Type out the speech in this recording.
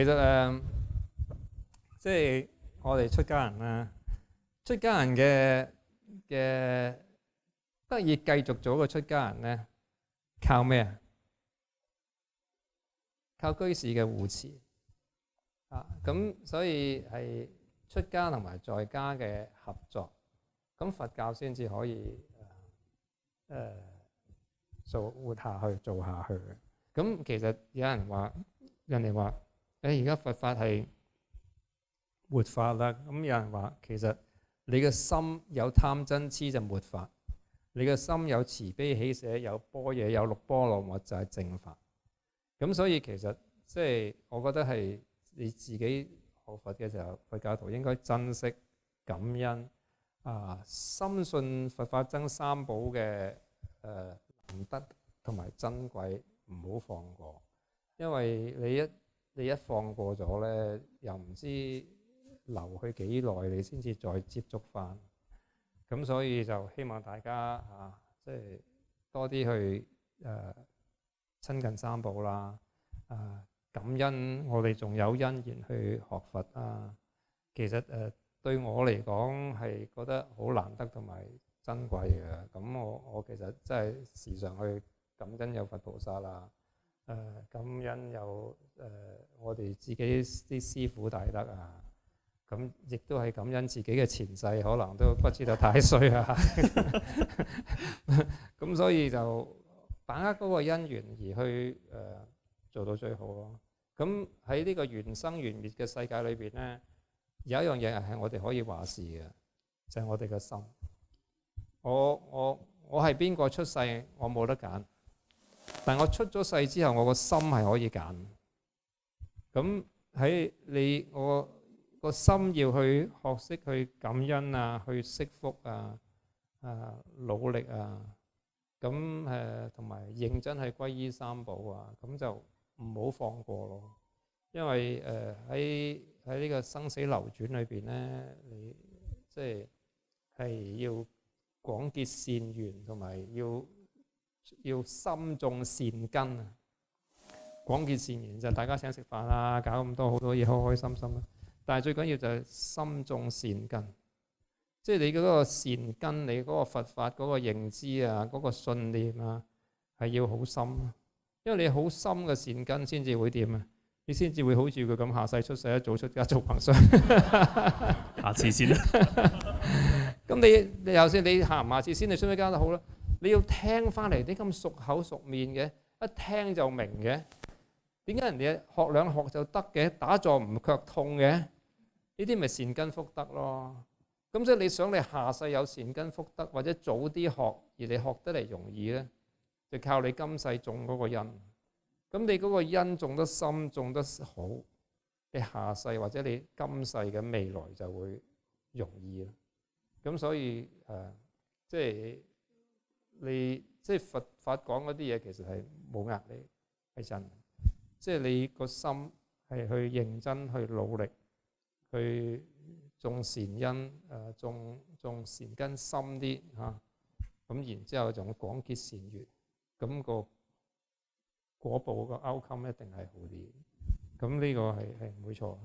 實即係我哋出家人啦，出家人嘅得以繼續做一個出家人咧，靠咩啊？靠居士嘅護持啊！咁所以係出家同埋在家嘅合作，咁佛教先至可以活下去、做下去嘅。咁其實有人哋話，而家佛法係末法啦。咁有人話，其實你嘅心有貪嗔痴就末法，你嘅心有慈悲喜捨、有般若、有六波羅蜜就係正法。咁所以其實即係我覺得係你自己學佛嘅時候，佛教徒應該珍惜、感恩啊，深信佛法僧三寶嘅難得同埋珍貴，唔好放過。因為你一放過咗咧，又唔知留去幾耐，你先至再接觸翻。咁所以就希望大家即係多啲去親近三寶啦。感恩我哋仲有因緣去學佛啊。其實對我嚟講係覺得好難得同埋珍貴嘅。咁我其實真係時常去感恩有佛菩薩啦。感恩有我哋自己啲師父大德啊。咁亦都係感恩自己嘅前世，可能都不知道太歲啊。咁所以就把握嗰個因緣而去做到最好咯。咁喺呢個緣生緣滅嘅世界裏邊咧，有一樣嘢係我哋可以話事嘅，就係我哋嘅心。我係邊個出世，我冇得揀，但我出咗世之後，我個心係可以揀。咁喺我個心要去學識去感恩啊，去惜福啊，努力啊，咁同埋認真係歸依三寶啊，咁就唔好放過咯。因為喺呢個生死流轉裏邊咧，你即係要廣結善緣，同埋要深種善根啊。廣結善緣就大家請食飯啦，搞咁多好多嘢，開開心心啦。但係最緊要就係深種善根，即係你嗰個善根，你嗰個佛法嗰個認知啊，嗰個信念啊，係要好深。因為你好深嘅善根先至會點啊？你先至會好似佢咁下世出世一早出家做和尚。下次先啦。咁你就算你下唔下次先，你出咗家都好啦。你要聽翻嚟啲咁熟口熟面嘅，一聽就明嘅。點解人哋學兩學就得嘅？打坐唔卻痛嘅？呢啲咪善根福德咯。咁即係你想你下世有善根福德，或者早啲學，而你學得嚟容易咧，就靠你今世種嗰個因。咁你嗰個因種得深，種得好，你下世或者你今世嘅未來就會容易咯。咁所以即係你即係佛法講嗰啲嘢，其實係冇壓力，係真。即係你個心係去認真去努力去種善因，種善根深啲嚇，咁然之後仲廣結善緣，咁個果報個 outcome 一定係好啲。咁呢個係唔會錯。